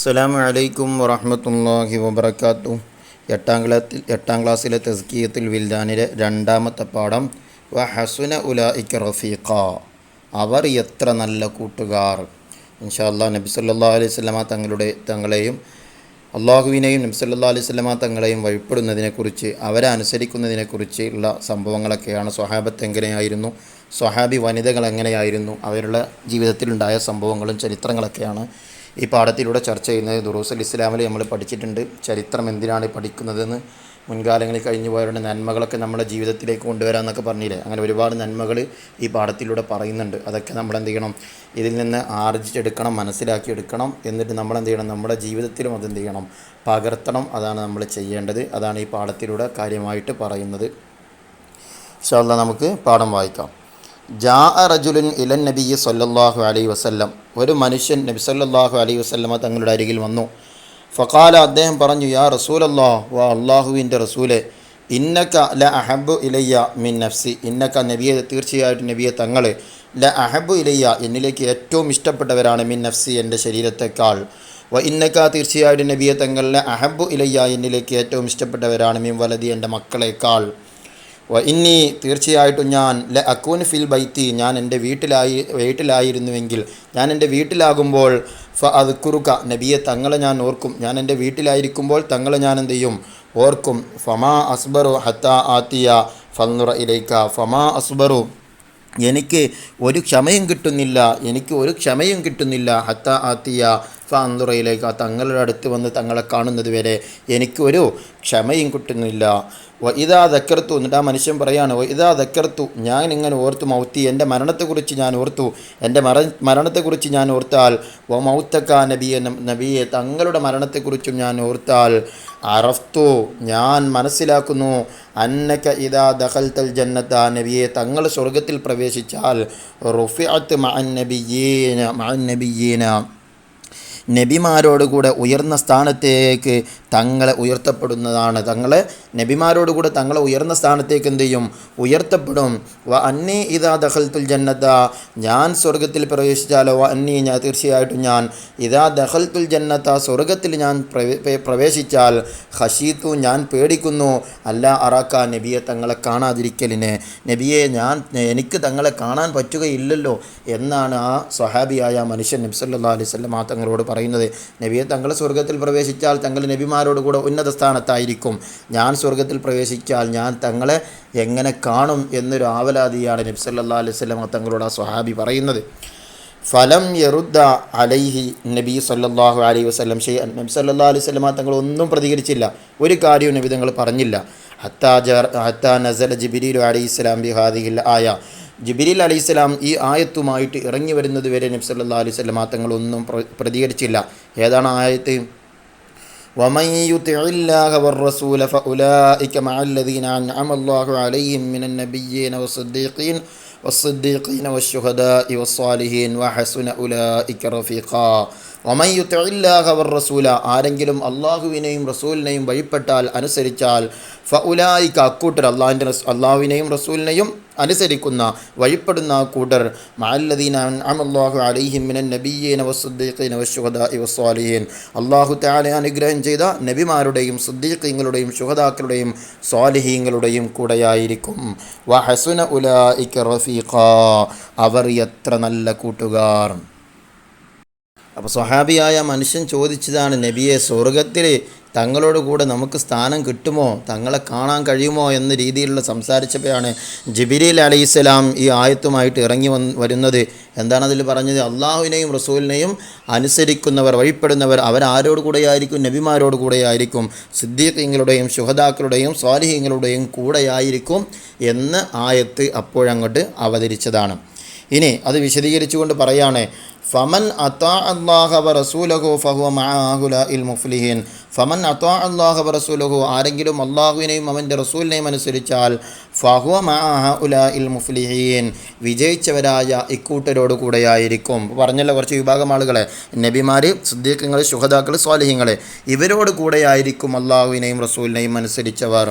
അസ്സലാമു അലൈക്കും വറഹ്മത്തുള്ളാഹി വബറകാതുഹു. എട്ടാം ക്ലാസ്സിലെ തസ്കിയത്തുൽ വിൽദാനിലെ രണ്ടാമത്തെ പാഠം വ ഹസുന ഉലൈക റഫീഖ, അവർ എത്ര നല്ല കൂട്ടുകാർ. ഇൻഷാ അല്ലാഹ് നബി സല്ലല്ലാഹു അലൈഹി വസല്ലമ തങ്ങളെയും അള്ളാഹുവിനെയും നബി സല്ലല്ലാഹു അലൈഹി വസല്ലമ തങ്ങളെയും വഴിപ്പെടുന്നതിനെക്കുറിച്ച്, അവരെ അനുസരിക്കുന്നതിനെക്കുറിച്ച് ഉള്ള സംഭവങ്ങളൊക്കെയാണ്. സ്വഹാബത്ത് എങ്ങനെയായിരുന്നു, സ്വഹാബി വനിതകൾ എങ്ങനെയായിരുന്നു, അവരുടെ ജീവിതത്തിലുണ്ടായ സംഭവങ്ങളും ചരിത്രങ്ങളൊക്കെയാണ് ഈ പാഠത്തിലൂടെ ചർച്ച ചെയ്യുന്നത്. ദുറൂസുൽ ഇസ്ലാമിൽ നമ്മൾ പഠിച്ചിട്ടുണ്ട് ചരിത്രം എന്തിനാണ് പഠിക്കുന്നതെന്ന്. മുൻകാലങ്ങളിൽ കഴിഞ്ഞു പോയവരുടെ നന്മകളൊക്കെ നമ്മുടെ ജീവിതത്തിലേക്ക് കൊണ്ടുവരാമെന്നൊക്കെ പറഞ്ഞില്ലേ. അങ്ങനെ ഒരുപാട് നന്മകൾ ഈ പാഠത്തിലൂടെ പറയുന്നുണ്ട്. അതൊക്കെ നമ്മൾ എന്ത് ചെയ്യണം, ഇതിൽ നിന്ന് ആർജിച്ചെടുക്കണം, മനസ്സിലാക്കിയെടുക്കണം. എന്നിട്ട് നമ്മൾ എന്ത് ചെയ്യണം, നമ്മുടെ ജീവിതത്തിലും അതെന്ത് ചെയ്യണം, പകർത്തണം. അതാണ് നമ്മൾ ചെയ്യേണ്ടത്. അതാണ് ഈ പാഠത്തിലൂടെ കാര്യമായിട്ട് പറയുന്നത്. ഇൻഷാ അല്ലാഹ് നമുക്ക് പാഠം വായിക്കാം. ജാഅ റജുലുൻ ഇലൻ നബിയ്യി സല്ലല്ലാഹു അലൈഹി വസല്ലം, ഒരു മനുഷ്യൻ നബി സല്ലല്ലാഹു അലൈഹി വസല്ലമ തങ്ങളുടെ അരികിൽ വന്നു. ഫഖാല, അദ്ദേഹം പറഞ്ഞു, യാ റസൂലല്ലാഹ്, വാ അള്ളാഹുവിൻ്റെ റസൂലെ, ഇന്നക ല അഹബ്ബു ഇലയ്യ മിൻ നഫ്സി, ഇന്നക നബിയെ, തീർച്ചയായിട്ടും നബിയെ തങ്ങൾ, ല അഹബ്ബു ഇലയ്യ, എന്നിലേക്ക് ഏറ്റവും ഇഷ്ടപ്പെട്ടവരാണ്, മിൻ നഫ്സി, എൻ്റെ ശരീരത്തെക്കാൾ, വ ഇന്നക, തീർച്ചയായിട്ടും നബിയെ തങ്ങൾ, ല അഹബ്ബു ഇലയ്യ, എന്നിലേക്ക് ഏറ്റവും ഇഷ്ടപ്പെട്ടവരാണ്, മിൻ വലദി, എൻ്റെ മക്കളെക്കാൾ, വ ഇന്നി, തീർച്ചയായിട്ടും ഞാൻ, ല അക്കൂൻ ഫിൽ ബൈത്തി, ഞാൻ എൻ്റെ വീട്ടിലായിരുന്നുവെങ്കിൽ, ഞാൻ എൻ്റെ വീട്ടിലാകുമ്പോൾ, ഫ അദ്കുറുക, നബിയെ തങ്ങളെ ഞാൻ ഓർക്കും, ഞാൻ എൻ്റെ വീട്ടിലായിരിക്കുമ്പോൾ തങ്ങളെ ഞാൻ എന്ത് ചെയ്യും, ഓർക്കും. ഫമാ അസ്ബറു ഹത്താ ആത്തിയ ഫന്നുറ ഇലൈക, ഫമാ അസ്ബറു, എനിക്ക് ഒരു ക്ഷമയും കിട്ടുന്നില്ല, ഹത്താ ആത്തിയ ഫന്നുറയിലേക്ക്, തങ്ങളുടെ അടുത്ത് വന്ന് തങ്ങളെ കാണുന്നത് വരെ എനിക്ക് ഒരു ക്ഷമയും കിട്ടുന്നില്ല. വ ഇതാ ദക്കർത്തു, എന്നിട്ട് ആ മനുഷ്യൻ പറയാണ്, വ ഇതാ ദക്കർത്തു, ഞാൻ ഇങ്ങനെ ഓർത്തു, മൗത്തി, എൻ്റെ മരണത്തെക്കുറിച്ച് ഞാൻ ഓർത്തു, എൻ്റെ മരണത്തെക്കുറിച്ച് ഞാൻ ഓർത്താൽ, വ മൗത്തക്ക നബിയെ തങ്ങളുടെ മരണത്തെക്കുറിച്ചും ഞാൻ ഓർത്താൽ, അറഫ്തു, ഞാൻ മനസ്സിലാക്കുന്നു, അന്നക ഇദാ ദഖൽതൽ ജന്നത, നബിയെ തങ്ങൾ സ്വർഗത്തിൽ പ്രവേശിച്ചാൽ, റുഫിഅത്ത് മഅൻ നബിയ്യീന, നബിമാരോടുകൂടെ ഉയർന്ന സ്ഥാനത്തേക്ക് തങ്ങളെ ഉയർത്തപ്പെടുന്നതാണ്. നബിമാരോടുകൂടെ തങ്ങളെ ഉയർന്ന സ്ഥാനത്തേക്ക് എന്ത് ചെയ്യും, ഉയർത്തപ്പെടും. വ അന്നി ഇദാ ദഖൽതുൽ ജന്നത, ഞാൻ സ്വർഗത്തിൽ പ്രവേശിച്ചാലോ, വ അന്നി, ഞാൻ തീർച്ചയായിട്ടും ഞാൻ, ഇദാ ദഖൽതുൽ ജന്നത, സ്വർഗത്തിൽ ഞാൻ പ്രവേശിച്ചാൽ, ഖശീതു, ഞാൻ പേടിക്കുന്നു, അല്ല അറാക്ക, നബിയെ തങ്ങളെ കാണാതിരിക്കലിനെ, നബിയെ എനിക്ക് തങ്ങളെ കാണാൻ പറ്റുകയില്ലല്ലോ എന്നാണ് ആ സ്വഹാബിയായ മനുഷ്യൻ നബി സല്ലല്ലാഹു അലൈഹി വസല്ലം തങ്ങളോട് പറയുന്നത്. നബിയെ തങ്ങൾ സ്വർഗത്തിൽ പ്രവേശിച്ചാൽ തങ്ങൾ നബിമാരോട് കൂടെ ഉന്നത സ്ഥാനത്തായിരിക്കും, ഞാൻ സ്വർഗത്തിൽ പ്രവേശിച്ചാൽ ഞാൻ തങ്ങളെ എങ്ങനെ കാണും എന്നൊരു ആവലാതിയാണ് നബി സല്ലല്ലാഹു അലൈഹി വസല്ലം തങ്ങളോട് ആ സ്വഹാബി പറയുന്നത്. ഫലം യറുദ്ദ അലൈഹി നബി സല്ലല്ലാഹു അലൈഹി വസല്ലം ഷൈഅൻ, നബി സല്ലല്ലാഹു അലൈഹി വസല്ലം തങ്ങൾ ഒന്നും പ്രതികരിച്ചില്ല, ഒരു കാര്യവും നബി തങ്ങൾ പറഞ്ഞില്ല. ഹത്താ നസല ജിബ്രീലു അലൈഹിസ്സലാം ബിഹാദിഹിൽ ആയ, ജിബ്രീൽ അലൈഹിസ്സലാം ഈ ആയത്തുമായിട്ട് ഇറങ്ങി വരുന്നത് വരെ നബി സല്ലല്ലാഹു അലൈഹി വസല്ലം തങ്ങൾ ഒന്നും പ്രതികരിച്ചില്ല. ഏതാണ് ആയത്ത്? വമൻ യുതിഇല്ലാഹ വറസൂല ഫഉലൈക മഅല്ലദീന അൻഅമ അല്ലാഹു അലൈഹിം മിനൻ നബിയ്യീന വസ്സിദ്ദീഖീന വശുഹദാഇ വസ്സാലിഹീൻ വഹസുന ഉലൈക റഫീഖ. വമൻ യുതിഇല്ലാഹ വറസൂല, ആരെങ്കിലും അള്ളാഹുവിനെയും റസൂലിനെയും വഴിപ്പെട്ടാൽ, അനുസരിച്ചാൽ, ഫഉലൈക, അക്കൂട്ടർ, അള്ളാഹുവിനെയും റസൂലിനെയും അനുസരിക്കുന്ന വഴിപ്പെടുന്ന കൂട്ടർ, മഅല്ലദീന അൻഅമ അല്ലാഹു അലൈഹിം മിനൻ നബിയ്യീന വസ്സിദ്ദീഖീന വശുഹദാഇ വസ്സാലിഹീൻ, അല്ലാഹു തആല അനുഗ്രഹം ചെയ്ത നബിമാരുടെയും സിദ്ദീഖീങ്ങളുടെയും ശുഹദാക്കളുടെയും സ്വാലിഹീങ്ങളുടെയും കൂടെയായിരിക്കും. വഹസുന ഉലൈക റഫീഖ, അവർ എത്ര നല്ല കൂട്ടുകാർ. അപ്പോൾ സ്വഹാബിയായ മനുഷ്യൻ ചോദിച്ചതാണ്, നബിയെ സ്വർഗത്തിൽ തങ്ങളോട് കൂടെ നമുക്ക് സ്ഥാനം കിട്ടുമോ, തങ്ങളെ കാണാൻ കഴിയുമോ എന്ന രീതിയിലുള്ള സംസാരിച്ചപ്പോഴാണ് ജിബ്രീൽ അലൈഹിസ്സലാം ഈ ആയത്തുമായിട്ട് ഇറങ്ങി വരുന്നത്. എന്താണ് അതിൽ പറഞ്ഞത്? അള്ളാഹുവിനെയും റസൂലിനെയും അനുസരിക്കുന്നവർ, വഴിപ്പെടുന്നവർ, അവരാരോട് കൂടെയായിരിക്കും? നബിമാരോട് കൂടെയായിരിക്കും, സിദ്ദീഖീങ്ങളുടെയും ശുഹദാക്കളുടെയും സ്വാലിഹീങ്ങളുടെയും കൂടെയായിരിക്കും എന്ന് ആയത്ത് അപ്പോഴങ്ങോട്ട് അവതരിച്ചതാണ്. ഇനി അത് വിശദീകരിച്ചുകൊണ്ട് പറയാണ്, ഫമൻ അതാ അല്ലാഹ വറസൂലഹു ഫഹുവ മഅ ഹൗലാഇൽ മുഫ്ലിഹീൻ, ഫമൻ അതാ അല്ലാഹ വറസൂലഹു, ആരെങ്കിലും അള്ളാഹുവിനെയും അവൻ്റെ റസൂലിനെയും അനുസരിച്ചാൽ, ഫഹുവ മഅ ഹൗലാഇൽ മുഫ്ലിഹീൻ, വിജയിച്ചവരായ ഇക്കൂട്ടരോട് കൂടെയായിരിക്കും. പറഞ്ഞല്ലോ കുറച്ച് വിഭാഗം ആളുകളെ, നബിമാർ, സിദ്ദീഖുകൾ, ശുഹദാക്കൾ, സ്വാലിഹീങ്ങൾ, ഇവരോട് കൂടെയായിരിക്കും അള്ളാഹുവിനെയും റസൂലിനെയും അനുസരിച്ചവർ.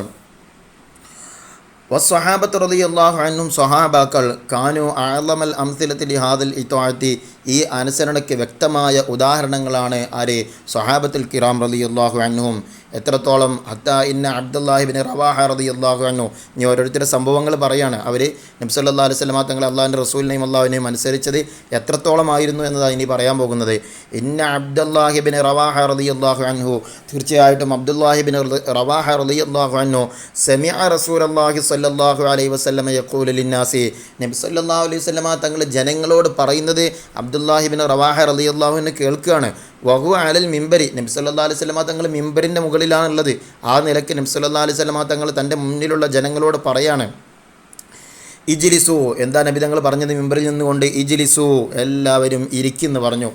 വസ്വഹാബത്ത് റളിയല്ലാഹു അൻഹും സ്വഹാബാക്കൾ കാനു അഅ്ലമൽ അംസിലത്തി ലിഹാദിൽ ഇത്വാഅത്തി ഈ അനുസരണയ്ക്ക് വ്യക്തമായ ഉദാഹരണങ്ങളാണ് ആര് സ്വഹാബത്തുൽ കിറാം റളിയല്ലാഹു അൻഹും. എത്രത്തോളം ഹത്താ ഇന്ന അബ്ദുല്ലാഹിബ്നു റവാഹ റളിയല്ലാഹു അൻഹു ഇനി ഓരോരുത്തരുടെ സംഭവങ്ങൾ പറയാണ്. അവർ നബി സല്ലല്ലാഹു അലൈഹി വസല്ലമ തങ്ങൾ അള്ളാഹിൻ്റെ റസൂലിനെയും അള്ളാഹുവിനെയും അനുസരിച്ചത് എത്രത്തോളമായിരുന്നു എന്നതാണ് ഇനി പറയാൻ പോകുന്നത്. ഇന്ന അബ്ദുല്ലാഹിബ്നു റവാഹ റളിയല്ലാഹു അൻഹു തീർച്ചയായിട്ടും അബ്ദുല്ലാഹിബ്നു റവാഹ റളിയല്ലാഹു അൻഹു സമിഅ റസൂലല്ലാഹി സല്ലല്ലാഹു അലൈഹി വസല്ലമ യഖൂലു ലിന്നാസി നബി സല്ലല്ലാഹു അലൈഹി വസല്ലമ തങ്ങൾ ജനങ്ങളോട് പറയുന്നത് അബ്ദുല്ലാഹിബ്നു റവാഹ റളിയല്ലാഹു അൻഹു കേൾക്കുകയാണ്. വഹു അലൽ മിമ്പരി നബി സല്ലല്ലാഹു അലൈഹി വസല്ലമ തങ്ങൾ മിമ്പറിൻ്റെ മുകളിലാണുള്ളത്. ആ നിലയ്ക്ക് നബി സല്ലല്ലാഹു അലൈഹി വസല്ലമ തങ്ങൾ തൻ്റെ മുന്നിലുള്ള ജനങ്ങളോട് പറയാണ് ഇജ്ലിസു. എന്താ നബി തങ്ങൾ പറഞ്ഞത് മിമ്പറിൽ നിന്നുകൊണ്ട്? ഇജ്ലിസു എല്ലാവരും ഇരിക്കുന്നു പറഞ്ഞു.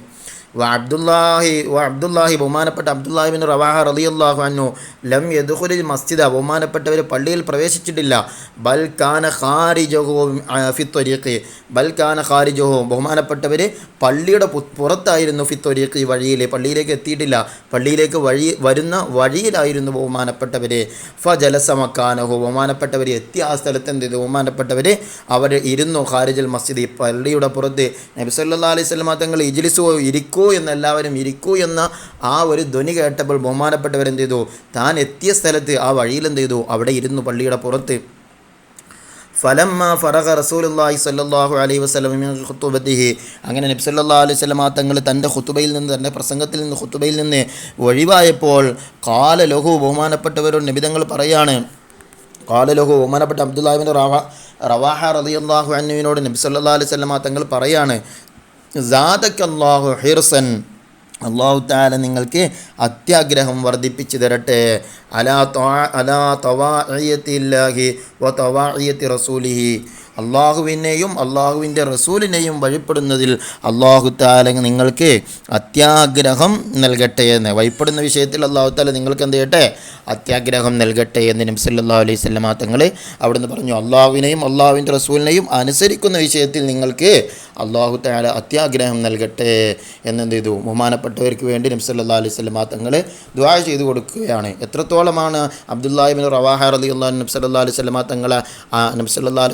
അബ്ദുല്ലാഹി ബഹുമാനപ്പെട്ട അബ്ദുല്ലാഹിബ്നു റവാഹ റളിയല്ലാഹു അൻഹു ലം യദ്ഖുലിൽ മസ്ജിദ ബഹുമാനപ്പെട്ടവർ പള്ളിയിൽ പ്രവേശിച്ചിട്ടില്ല. ബൽ കാന ഖാരിജഹു ഫി ത്വരീഖി ബൽ കാന ഖാരിജഹു ബഹുമാനപ്പെട്ടവർ പള്ളിയുടെ പുറത്തായിരുന്നു. ഫി ത്വരീഖി വഴിയിൽ പള്ളിയിലേക്ക് എത്തിയിട്ടില്ല. പള്ളിയിലേക്ക് വരുന്ന വഴിയിലായിരുന്നു ബഹുമാനപ്പെട്ടവർ. ഫജലസ മക്കാനഹു ബഹുമാനപ്പെട്ടവർ എത്തിയ ആ സ്ഥലത്ത് എന്ത് ചെയ്തു? ബഹുമാനപ്പെട്ടവർ അവർ ഇരുന്നു. ഖാരിജൽ മസ്ജിദ് പള്ളിയുടെ പുറത്ത്. നബി സല്ലല്ലാഹു അലൈഹി വസല്ലമ തങ്ങൾ ഇജ്ലിസു ഇരിക്കൂ എന്ന് എല്ലാവരും ഇരിക്കൂ എന്ന ആ ഒരു ധ്വനി കേട്ടപ്പോൾ ബഹുമാനപ്പെട്ടവരെന്ത് ചെയ്തു? താൻ എത്തിയ സ്ഥലത്ത് ആ വഴിയിൽ എന്ത് ചെയ്തു? അവിടെ ഇരുന്നു പള്ളിയുടെ പുറത്ത്. ഫലമ്മ ഫറഗ റസൂലുള്ളാഹി സ്വല്ലല്ലാഹു അലൈഹി വസല്ലം മിൻ ഖുതുബത്തിഹി അങ്ങനെ നബി സല്ലല്ലാഹു അലൈഹി വസല്ലമ തങ്ങൾ തൻ്റെ ഖുതുബയിൽ നിന്ന് തൻ്റെ പ്രസംഗത്തിൽ നിന്ന് ഖുതുബയിൽ നിന്ന് ഒഴിവായപ്പോൾ ഖാല ലഹു ബഹുമാനപ്പെട്ടവരോട് നബി തങ്ങൾ പറയാണ്. ഖാല ലഹു ബഹുമാനപ്പെട്ട അബ്ദുല്ലാഹിബ്നു റവാഹ റളിയല്ലാഹു അൻഹുവിനോട് നബി സല്ലല്ലാഹു അലൈഹി വസല്ലമ തങ്ങൾ പറയാണ് സാദക്കല്ലാഹു ഹിർസൻ അല്ലാഹു തആല നിങ്ങൾക്ക് അത്യാഗ്രഹം വർദ്ധിപ്പിച്ചു തരട്ടെ. അലാ തവാഇയത്തില്ലാഹി വ തവാഇയത്തി റസൂലിഹി അള്ളാഹുവിനെയും അള്ളാഹുവിൻ്റെ റസൂലിനെയും വഴിപ്പെടുന്നതിൽ അള്ളാഹു തആല നിങ്ങൾക്ക് അത്യാഗ്രഹം നൽകട്ടെ എന്ന്. വഴിപ്പെടുന്ന വിഷയത്തിൽ അള്ളാഹു തആല നിങ്ങൾക്ക് എന്ത് ചെയ്യട്ടെ? അത്യാഗ്രഹം നൽകട്ടെ എന്ന് നബി സല്ലല്ലാഹു അലൈഹി വസല്ലമ തങ്ങൾ അവിടുന്ന് പറഞ്ഞു. അള്ളാഹുവിനെയും അള്ളാഹുവിൻ്റെ റസൂലിനെയും അനുസരിക്കുന്ന വിഷയത്തിൽ നിങ്ങൾക്ക് അള്ളാഹു തആല അത്യാഗ്രഹം നൽകട്ടെ എന്നെന്ത് ചെയ്തു? ബഹുമാനപ്പെട്ടവർക്ക് വേണ്ടി നബി സല്ലല്ലാഹു അലൈഹി വസല്ലമ തങ്ങൾ ദുആ ചെയ്തു കൊടുക്കുകയാണ്. എത്രത്തോളമാണ് അബ്ദുല്ലാഹിബ്നു റവാഹ റളിയല്ലാഹു അൻഹു നബി സല്ലല്ലാഹു അലൈഹി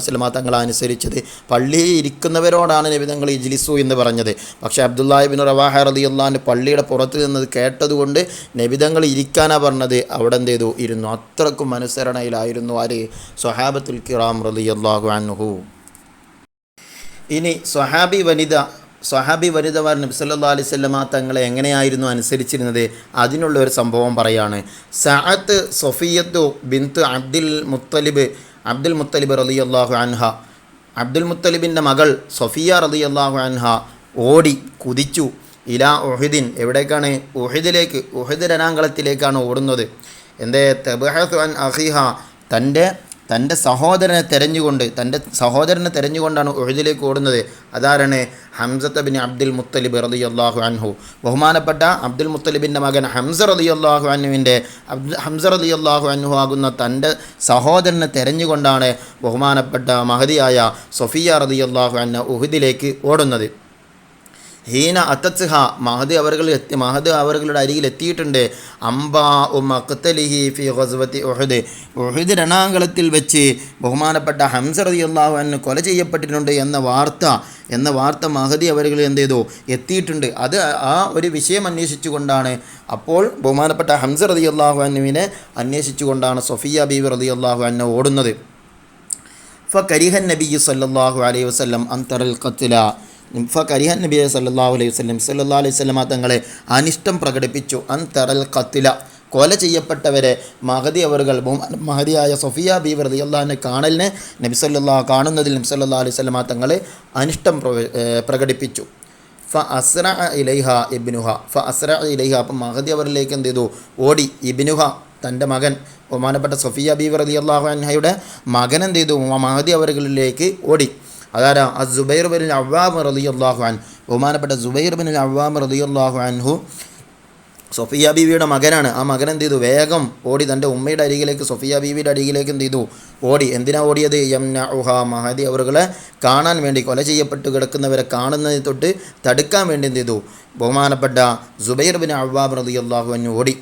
വസല്ലമ തങ്ങൾ അനുസരിച്ചത്. പള്ളിയിൽ ഇരിക്കുന്നവരോടാണ് നബി തങ്ങൾ ഇജ്ലിസു എന്ന് പറഞ്ഞത്. പക്ഷേ അബ്ദുല്ലാഹിബ്നു റവാഹ റളിയല്ലാഹു അൻഹു പള്ളിയുടെ പുറത്ത് നിന്നത് കേട്ടതുകൊണ്ട് നബി തങ്ങൾ ഇരിക്കാനാണ് പറഞ്ഞത്. അവിടെ എന്ത് ചെയ്തു? ഇരുന്നു. അത്രക്കും അനുസരണയിലായിരുന്നു ആര്? സ്വഹാബത്തുൽ കിറാം റളിയല്ലാഹു അൻഹു. ഇനി സ്വഹാബി വനിതമാർ നബി സല്ലല്ലാഹു അലൈഹി വസല്ലമ തങ്ങളെ എങ്ങനെയായിരുന്നു അനുസരിച്ചിരുന്നത്? അതിനുള്ള ഒരു സംഭവം പറയാണ്. സഅത്ത് സഫിയ്യത്തു ബിൻത്ത് അബ്ദുൽ മുത്തലിബ് റളിയല്ലാഹു അൻഹ അബ്ദുൽ മുത്തലിബിൻ്റെ മകൾ സഫിയ റളിയല്ലാഹു അൻഹ ഓടി കുതിച്ചു. ഇലാ ഉഹദിൻ എവിടേക്കാണ്? ഉഹദിലേക്ക്, ഉഹദ് രണാങ്കളത്തിലേക്കാണ് ഓടുന്നത്. എന്തേ? തബ്ഹസു അൻ അഖീഹ തൻ്റെ സഹോദരനെ തെരഞ്ഞുകൊണ്ടാണ് ഉഹദിലേക്ക് ഓടുന്നത്. അതാരാണ്? ഹംസത്ത് ബിൻ അബ്ദുൽ മുത്തലിബ് റളിയല്ലാഹു അൻഹു. ബഹുമാനപ്പെട്ട അബ്ദുൽ മുത്തലിബിൻ്റെ മകൻ ഹംസ റളിയല്ലാഹു അൻഹു ആകുന്ന തൻ്റെ സഹോദരനെ തെരഞ്ഞുകൊണ്ടാണ് ബഹുമാനപ്പെട്ട മഹദിയായ സഫിയ റളിയല്ലാഹു അൻഹ ഉഹദിലേക്ക് ഓടുന്നത്. ഹീന അത്തത്സ്ഹ മഹദ് അവരുടെ അരികിൽ എത്തിയിട്ടുണ്ട്. അംബാ മഖ്തലിഹി ഫി ഗസ്വതി ഉഹദ് രണാങ്കളത്തിൽ വെച്ച് ബഹുമാനപ്പെട്ട ഹംസ റളിയല്ലാഹു അൻഹു കൊല ചെയ്യപ്പെട്ടിട്ടുണ്ട് എന്ന വാർത്ത മഹദി അവர்கள் എന്ത് ചെയ്തു? എത്തിയിട്ടുണ്ട്. അത് ആ ഒരു വിഷയം അന്വേഷിച്ചുകൊണ്ടാണ് അപ്പോൾ ബഹുമാനപ്പെട്ട ഹംസ റളിയല്ലാഹു അൻഹുവിനെ അന്വേഷിച്ചുകൊണ്ടാണ് സഫിയ ബീവി റളിയല്ലാഹു അൻഹ ഓടുന്നത്. ഫകരിഹൻ നബി സല്ലല്ലാഹു അലൈഹി വസല്ലം അൻതറൽ ഖത്ല ഫകരിഹൻ നബി സല്ലല്ലാഹു അലൈഹി വസല്ലം തങ്ങളെ അനിഷ്ടം പ്രകടിപ്പിച്ചു. അൻതറൽ ഖത്ല കൊല ചെയ്യപ്പെട്ടവരെ മഹദിയായ സഫിയ ബീവി റളിയല്ലാഹു അൻഹ കാണുന്നതിൽ നബി സല്ലല്ലാഹു അലൈഹി വസല്ലം തങ്ങളെ അനിഷ്ടം പ്രകടിപ്പിച്ചു. ഫഅസ്റഅ ഇലൈഹ അപ്പം മഹദി അവരിലേക്ക് എന്ത് ചെയ്തു? ഓടി. ഇബ്നുഹ തൻ്റെ മകൻ ബഹുമാനപ്പെട്ട സഫിയ ബീവി റളിയല്ലാഹു അൻഹയുടെ മകൻ എന്ത് ചെയ്തു? മഹദി അവരിലേക്ക് ഓടി. അതാരാ? അസ്സുബൈർ ബിൻ അവ്വാം റളിയല്ലാഹു അൻഹു. ബഹുമാനപ്പെട്ട സുബൈർ ബിൻ അവ്വാം റളിയല്ലാഹു അൻഹു സഫിയ ബീവിയുടെ മകനാണ്. ആ മകൻ എന്ത് ചെയ്തു? വേഗം ഓടി തൻ്റെ ഉമ്മയുടെ അരികിലേക്ക്, സഫിയ ബീവിയുടെ അരികിലേക്ക് എന്ത് ചെയ്തു? ഓടി. എന്തിനാ ഓടിയത്? യംനഉഹ മഹദി അവരുകളെ കാണാൻ വേണ്ടി, കൊല ചെയ്യപ്പെട്ട് കിടക്കുന്നവരെ കാണുന്നതിന് തൊട്ട് തടുക്കാൻ വേണ്ടി എന്ത് ചെയ്തു? ബഹുമാനപ്പെട്ട സുബൈർ ബിൻ അവ്വാം റളിയല്ലാഹു അൻഹു ഓടി.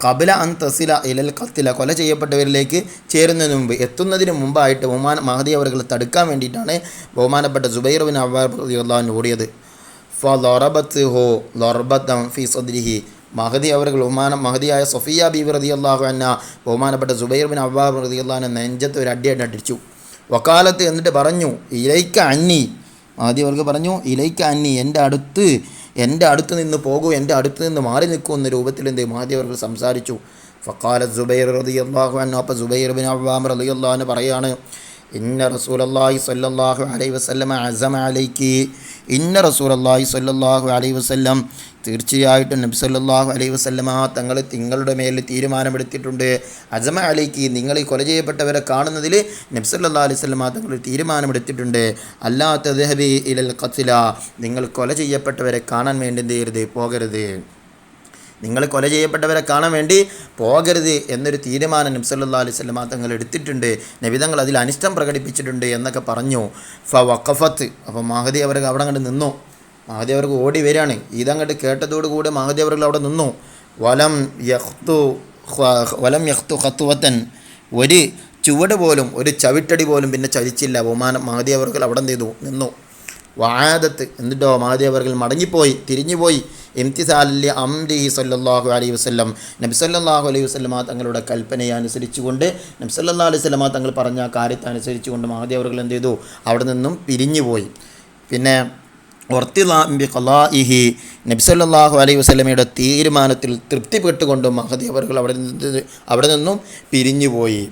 ഖബല അൻ തസില ഇലൽ ഖത്തില, കൊല ചെയ്യപ്പെട്ടവരിലേക്ക് ചേരുന്നതിന് മുമ്പ്, എത്തുന്നതിന് മുമ്പായിട്ട് മഹദി അവர்கள் തടുക്കാൻ വേണ്ടിയിട്ടാണ് ബഹുമാനപ്പെട്ട സുബൈർ ബിൻ അവ്വാം റളിയല്ലാഹു അൻഹു ഓടിയത്. ഫളറബത്ഹു ലർബതൻ ഫീ സദ്രിഹി, മഹദി അവர்கள் മഹദിയായ സഫിയ ബീവി റളിയല്ലാഹു അൻഹ ബഹുമാനപ്പെട്ട സുബൈർ ബിൻ അവ്വാം റളിയല്ലാഹു അൻഹു നെഞ്ചത്ത് ഒരു അടിയായിട്ട് അടിച്ചു. വക്കാലത്ത്, എന്നിട്ട് പറഞ്ഞു, ഇലൈക്ക അന്നി, മഹദി അവർക്ക് പറഞ്ഞു, ഇലൈക്ക അന്നി, എൻ്റെ അടുത്ത് നിന്ന് പോകൂ, എൻ്റെ അടുത്ത് നിന്ന് മാറി നിൽക്കൂ എന്ന രൂപത്തിൽ എന്ത് മഹദി അവർക്ക് സംസാരിച്ചു. ഫഖാലത്ത് സുബൈർ റളിയല്ലാഹു അൻഹു, അപ്പോൾ സുബൈർ ബിൻ അവ്വാം റളിയല്ലാഹു അൻഹു പറയാണ്, ഇന്ന റസൂലല്ലാഹി സ്വല്ലല്ലാഹു അലൈഹി വസല്ലം അസമ അലൈക്കി, ഇന്ന റസൂലല്ലാഹി സ്വല്ലല്ലാഹു അലൈഹി വസല്ലം, തീർച്ചയായിട്ടും നബി സല്ലല്ലാഹു അലൈഹി വസല്ലമ തങ്ങൾ നിങ്ങളുടെ മേൽ തീരുമാനമെടുത്തിട്ടുണ്ട്. അസമ അലൈക്കി, നിങ്ങൾ ഈ കൊല ചെയ്യപ്പെട്ടവരെ കാണുന്നതിൽ നബി സല്ലല്ലാഹു അലൈഹി വസല്ലമ തങ്ങൾ തീരുമാനമെടുത്തിട്ടുണ്ട്. അല്ലാ തദ്ഹബി ഇലൽ ഖത്ല, നിങ്ങൾ കൊല ചെയ്യപ്പെട്ടവരെ കാണാൻ വേണ്ടി എന്ത് ചെയ്യരുത്, പോകരുത്, നിങ്ങൾ കൊല ചെയ്യപ്പെട്ടവരെ കാണാൻ വേണ്ടി പോകരുത് എന്നൊരു തീരുമാനം നബി സല്ലല്ലാഹു അലൈഹി വസല്ലമ തങ്ങൾ എടുത്തിട്ടുണ്ട്, നബി തങ്ങൾ അതിൽ അനിഷ്ടം പ്രകടിപ്പിച്ചിട്ടുണ്ട് എന്നൊക്കെ പറഞ്ഞു. ഫവഖഫത്ത്, അപ്പോൾ മഹദി അവർക്ക് അവിടെ അങ്ങോട്ട് നിന്നു. മഹദി അവർക്ക് ഓടി വരികയാണ്. ഇതങ്ങോട്ട് കേട്ടതോടുകൂടി മഹദി അവർക്ക് അവിടെ നിന്നു. വലം യഖ്തു ഖത്വതൻ, ഒരു ചുവട് പോലും, ഒരു ചവിട്ടടി പോലും പിന്നെ ചലിച്ചില്ല. മഹദി അവർക്ക് അവിടെ എന്ത് ചെയ്തു, നിന്നു. വആദത്ത്, എന്നിട്ടോ മഹദി അവർക്ക് മടങ്ങിപ്പോയി, തിരിഞ്ഞുപോയി. ഇംതിസാലി അംരിഹി സല്ലല്ലാഹു അലൈഹി വസല്ലം, നബി സല്ലല്ലാഹു അലൈഹി വസല്ലമ തങ്ങളുടെ കൽപ്പനയെ അനുസരിച്ചുകൊണ്ട്, നബി സല്ലല്ലാഹു അലൈഹി വസല്ലമ തങ്ങൾ പറഞ്ഞ കാര്യത്തെ അനുസരിച്ചുകൊണ്ട് മഹദി അവர்கள் എന്ത് ചെയ്തു, അവിടെ നിന്നും പിരിഞ്ഞുപോയി. പിന്നെ വർത്തിലാബി ഖലാഇഹി, നബി സല്ലല്ലാഹു അലൈഹി വസല്ലമയുടെ തീരുമാനത്തിൽ തൃപ്തിപ്പെട്ടുകൊണ്ട് മഹദി അവர்கள் അവിടെ നിന്നും പിരിഞ്ഞുപോയി.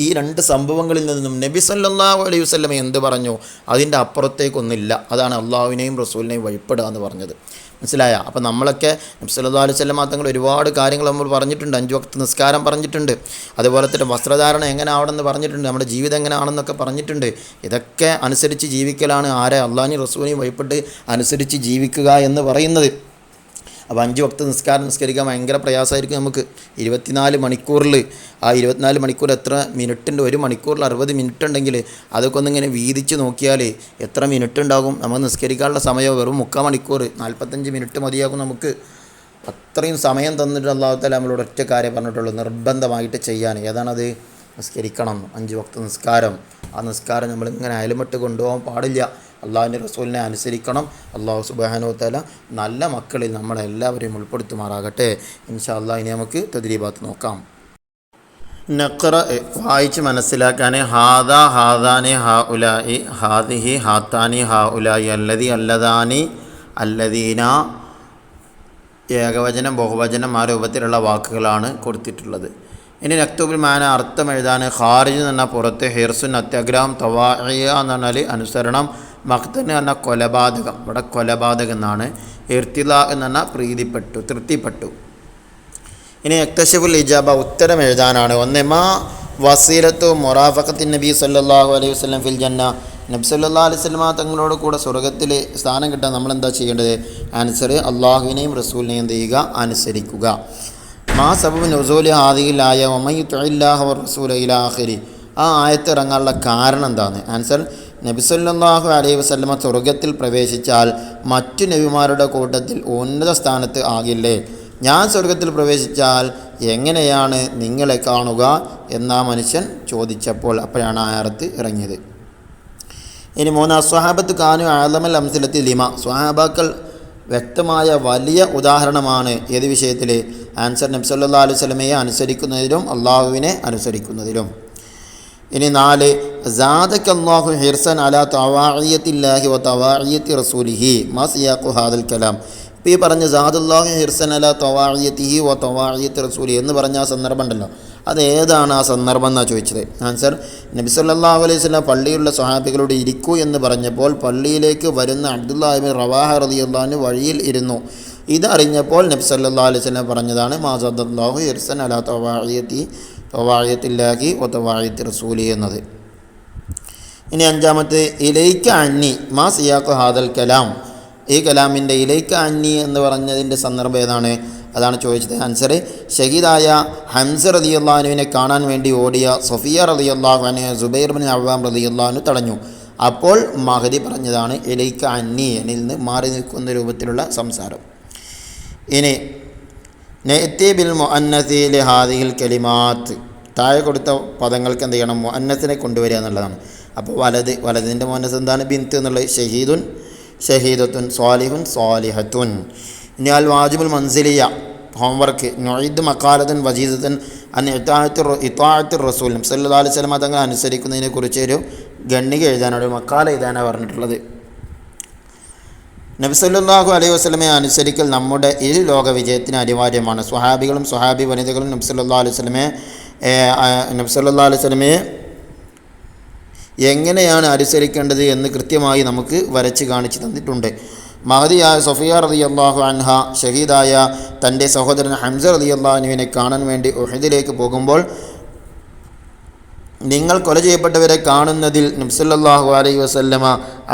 ഈ രണ്ട് സംഭവങ്ങളിൽ നിന്നും നബി സല്ലല്ലാഹു അലൈഹി വസല്ലമ എന്ത് പറഞ്ഞു, അതിൻ്റെ അപ്പുറത്തേക്കൊന്നുമില്ല. അതാണ് അള്ളാഹുവിനെയും റസൂലിനെയും വഴിപ്പെടുക എന്ന് പറഞ്ഞത്. മനസ്സിലായ? അപ്പോൾ നമ്മളൊക്കെ നബി സല്ലല്ലാഹു അലൈഹി വസല്ലമ തങ്ങൾ ഒരുപാട് കാര്യങ്ങൾ നമ്മൾ പറഞ്ഞിട്ടുണ്ട്. 5 വക്ത് നിസ്കാരം പറഞ്ഞിട്ടുണ്ട്, അതുപോലെ തന്നെ വസ്ത്രധാരണം എങ്ങനെ ആവണമെന്ന് പറഞ്ഞിട്ടുണ്ട്, നമ്മുടെ ജീവിതം എങ്ങനെ ആണെന്നൊക്കെ പറഞ്ഞിട്ടുണ്ട്. ഇതൊക്കെ അനുസരിച്ച് ജീവിക്കലാണ് ആരെ, അള്ളാഹിനെയും റസൂലിനെയും വഴിപ്പെട്ട് അനുസരിച്ച് ജീവിക്കുക എന്ന് പറയുന്നത്. അപ്പോൾ 5 വക്ത് നിസ്കാരം നിസ്കരിക്കാൻ ഭയങ്കര പ്രയാസമായിരിക്കും നമുക്ക്. 24 മണിക്കൂറിൽ, ആ 24 മണിക്കൂർ എത്ര മിനിറ്റുണ്ട്? 1 മണിക്കൂറിൽ 60 മിനിറ്റ് ഉണ്ടെങ്കിൽ അതൊക്കെ ഒന്നിങ്ങനെ വീതിച്ച് നോക്കിയാൽ എത്ര മിനിറ്റ് ഉണ്ടാകും? നമുക്ക് നിസ്കരിക്കാനുള്ള സമയം വെറും 3/4 മണിക്കൂർ, 45 മിനിറ്റ് മതിയാകും നമുക്ക്. അത്രയും സമയം തന്നിട്ട് അല്ലാഹു തആല നമ്മളോട് ഒറ്റ കാര്യം പറഞ്ഞിട്ടുള്ളൂ, നിർബന്ധമായിട്ട് ചെയ്യാൻ. ഏതാണത്? നിസ്കരിക്കണം, 5 വക്ത് നിസ്കാരം. ആ നിസ്കാരം നമ്മളിങ്ങനെ അയലുമിട്ട് കൊണ്ടുപോകാൻ പാടില്ല. അള്ളാഹുവിൻ്റെ റസൂലിനെ അനുസരിക്കണം. അള്ളാഹു സുബ്ഹാനഹു വ തആല നല്ല മക്കളിൽ നമ്മളെല്ലാവരെയും ഉൾപ്പെടുത്തുമാറാകട്ടെ. ഇൻഷാ അല്ലാഹ് ഇനി നമുക്ക് തദ്രീബാത്ത് നോക്കാം. നഖ്റ, വായിച്ച് മനസ്സിലാക്കാൻ. ഹാദാ ഹാദാനി ഹാ ഉലായി, ഹാദിഹി ഹാത്താനി ഹാ ഉലായി, അല്ലദി അല്ലദാനി അല്ലദീന, ഏകവചനം ബഹുവചനം ആ രൂപത്തിലുള്ള വാക്കുകളാണ് കൊടുത്തിട്ടുള്ളത്. ഇനി നക്തുബിൽ മാന, അർത്ഥം എഴുതാൻ. ഖാരിജ് എന്ന് പറഞ്ഞാൽ പുറത്ത്, ഹിർസുൻ അത്യാഗ്രഹം, തവാഇയ എന്ന് പറഞ്ഞാൽ അനുസരണം, മഖ്തൻ എന്ന് പറഞ്ഞാൽ കൊലപാതകം, ഇവിടെ കൊലപാതകം എന്നാണ്. ഇർത്തിലാ എന്ന് പറഞ്ഞാൽ പ്രീതിപ്പെട്ടു, തൃപ്തിപ്പെട്ടു. ഇനി എക്തശഫുൽ ഇജാബ, ഉത്തരം എഴുതാനാണ്. ഒന്ന്, മാ വസീലത്തു മുറാഫഖത്തിൻ നബി സല്ലല്ലാഹു അലൈഹി വസല്ലം ഫിൽ ജന്ന, നബി സല്ലല്ലാഹു അലൈഹി വസല്ലം തങ്ങളോട് കൂടെ സ്വർഗ്ഗത്തിൽ സ്ഥാനം കിട്ടാൻ നമ്മളെന്താ ചെയ്യേണ്ടത്? ആൻസർ, അള്ളാഹുവിനെയും റസൂലിനെയും എന്ത് ചെയ്യുക? അനുസരിക്കുക. മാ സബബു നുസൂലി ഹാദിഹിൽ ആയ വമൻ യുതിഇല്ലാഹ വറസൂല ഇലാ ആഖിരി, ആ ആയത്ത് ഇറങ്ങാനുള്ള കാരണം എന്താണ്? ആൻസർ, നബി സല്ലല്ലാഹു അലൈഹി വസല്ലമ സ്വർഗ്ഗത്തിൽ പ്രവേശിച്ചാൽ മറ്റു നബിമാരുടെ കൂട്ടത്തിൽ ഉന്നത സ്ഥാനത്ത് ആകില്ലേ? ഞാൻ സ്വർഗ്ഗത്തിൽ പ്രവേശിച്ചാൽ എങ്ങനെയാണ് നിങ്ങളെ കാണുക എന്നാ മനുഷ്യൻ ചോദിച്ചപ്പോൾ, അപ്പോഴാണ് ആ ആയത്ത് ഇറങ്ങിയത്. ഇനി 3, സ്വഹാബത്ത് കാനു ആലമൽ അംസലത്തി ലിമ, സ്വഹാബാക്കൾ വ്യക്തമായ വലിയ ഉദാഹരണമാണ് ഏത് വിഷയത്തിൽ? ആൻസർ, നബി സല്ലല്ലാഹു അലൈഹി വസല്ലമയെ അനുസരിക്കുന്നതിലും അള്ളാഹുവിനെ അനുസരിക്കുന്നതിലും. ഇനി 4, സാദക്കല്ലാഹു ഹിർസൻ അലാ തവാഇയത്തില്ലാഹി വ തവാഇയത്തി റസൂലിഹി, മാ സിയാഖു ഹാദൽ കലാം. ഇപ്പോൾ ഈ പറഞ്ഞ സാദുല്ലാഹു ഹിർസൻ അലാ തവാഇയത്തിഹി വ തവാഇയത്തി റസൂലി എന്ന് പറഞ്ഞ ആ സന്ദർഭം ഉണ്ടല്ലോ, അത് ഏതാണ് ആ സന്ദർഭം എന്നാണ് ചോദിച്ചത്. ആൻസർ, നബി സല്ലല്ലാഹു അലൈഹി വസല്ലം പള്ളിയുള്ള സ്വഹാബികളോട് ഇരിക്കൂ എന്ന് പറഞ്ഞപ്പോൾ പള്ളിയിലേക്ക് വരുന്ന അബ്ദുല്ലാഹി ഇബ്നു റവാഹ റളിയല്ലാഹു അൻഹു വഴിയിൽ ഇരുന്നു. ഇതറിഞ്ഞപ്പോൾ നബി സല്ലല്ലാഹു അലൈഹി വസല്ലം പറഞ്ഞതാണ് മാ സാദല്ലാഹു ഹിർസൻ അലാ തവാഇയത്തില്ലാഹി വ തവാഇയത്തി റസൂലി എന്നത്. ഇനി 5, ഇലൈക അന്നി മാ സിയാഖു ഹാദൽ കലാം, ഈ കലാമിൻ്റെ ഇലൈക അന്നി എന്ന് പറഞ്ഞതിൻ്റെ സന്ദർഭം ഏതാണ്? അതാണ് ചോദിച്ചത്. ആൻസർ, ഷഹീദായ ഹംസ റളിയല്ലാഹു അൻഹുവിനെ കാണാൻ വേണ്ടി ഓടിയ സഫിയ റളിയല്ലാഹു അൻഹ സുബൈർ ബിൻ അവ്വാം റളിയല്ലാഹു അൻഹു തടഞ്ഞു. അപ്പോൾ മഹദി പറഞ്ഞതാണ് ഇലൈക അന്നി, എന്നിൽ നിന്ന് മാറി നിൽക്കുന്ന രൂപത്തിലുള്ള സംസാരം. ഇനി നെഅ്തി ബിൽ മുഅന്നസി ലിഹാദിഹിൽ കലിമാത്ത്. താഴെ കൊടുത്ത പദങ്ങൾക്ക് എന്ത് ചെയ്യണം? മുഅന്നസിനെ കൊണ്ടുവരിക എന്നുള്ളതാണ്. അപ്പോൾ വലതിൻ്റെ മുഅന്നസ് എന്താണ്? ബിന്ത് എന്നുള്ളത്. ഷഹീദുൻ ഷഹീദത്തുൻ, സ്വാലിഹുൻ സ്വാലിഹത്തുൻ. ഇനി അൽ വാജിബുൽ മൻസിലിയ ഹോംവർക്ക്. നുഈദ് മഖാലത്തുൻ വജീസത്തുൻ അൻ ഇത്വാഅത്തി റസൂൽ. നബി സല്ലല്ലാഹു അലൈഹി വസല്ലം തങ്ങൾ അനുസരിക്കുന്നതിനെ കുറിച്ച് ഒരു ഗണ്ണിക എഴുതാനാണ്, ഒരു മക്കാല എഴുതാനാണ് പറഞ്ഞിട്ടുള്ളത്. നബി സല്ലല്ലാഹു അലൈഹി വസല്ലമയെ അനുസരിക്കൽ നമ്മുടെ ഈ ലോക വിജയത്തിന് അനിവാര്യമാണ്. സ്വഹാബികളും സ്വഹാബി വനിതകളും നബി സല്ലല്ലാഹു അലൈഹി വസല്ലമയെ എങ്ങനെയാണ് അനുസരിക്കേണ്ടത് എന്ന് കൃത്യമായി നമുക്ക് വരച്ച് കാണിച്ചു തന്നിട്ടുണ്ട്. മഹദിയായ സഫിയ റളിയല്ലാഹു അൻഹ ഷഹീദായ തൻ്റെ സഹോദരൻ ഹംസ റളിയല്ലാഹു അൻഹുവിനെ കാണാൻ വേണ്ടി ഉഹദിലേക്ക് പോകുമ്പോൾ നിങ്ങൾ കൊല ചെയ്യപ്പെട്ടവരെ കാണുന്നതിൽ നബി സല്ലല്ലാഹു അലൈഹി വസല്ലമ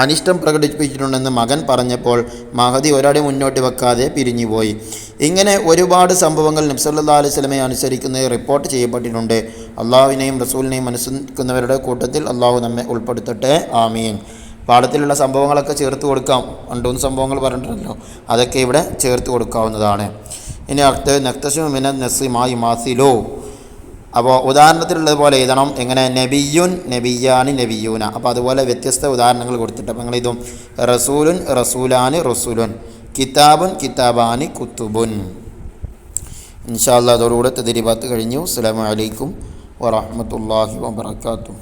അനിഷ്ടം പ്രകടിപ്പിച്ചിട്ടുണ്ടെന്ന് മകൻ പറഞ്ഞപ്പോൾ മഹദി ഒരടി മുന്നോട്ട് വെക്കാതെ പിരിഞ്ഞുപോയി. ഇങ്ങനെ ഒരുപാട് സംഭവങ്ങൾ നബി സല്ലല്ലാഹു അലൈഹി വസല്ലമയെ അനുസരിക്കുന്നത് റിപ്പോർട്ട് ചെയ്യപ്പെട്ടിട്ടുണ്ട്. അള്ളാഹുവിനെയും റസൂലിനെയും അനുസരിക്കുന്നവരുടെ കൂട്ടത്തിൽ അള്ളാഹു നമ്മെ ഉൾപ്പെടുത്തട്ടെ, ആമീൻ. പാഠത്തിലുള്ള സംഭവങ്ങളൊക്കെ ചേർത്ത് കൊടുക്കാം. 2-3 സംഭവങ്ങൾ പറഞ്ഞിട്ടുണ്ടല്ലോ, അതൊക്കെ ഇവിടെ ചേർത്ത് കൊടുക്കാവുന്നതാണ്. ഇനി അടുത്ത് നക്തശു മിന നസിമായി മാസിലോ. അപ്പോൾ ഉദാഹരണത്തിലുള്ളതുപോലെ എഴുതണം. എങ്ങനെ? നബിയുൻ നബിയാനി നബിയൂന. അപ്പോൾ അതുപോലെ വ്യത്യസ്ത ഉദാഹരണങ്ങൾ കൊടുത്തിട്ട് അപ്പോൾ നിങ്ങൾ ഇതും റസൂലുൻ റസൂലാനി റസൂലുൻ, കിതാബുൻ കിതാബാനി കുത്തുബുൻ. ഇൻഷാ അല്ലാഹ് അതോടുകൂടെ തദ്രീബാത്ത് കഴിഞ്ഞു. അസ്സലാമു അലൈക്കും വറഹ്മത്തുള്ളാഹി വബറകാതുഹു.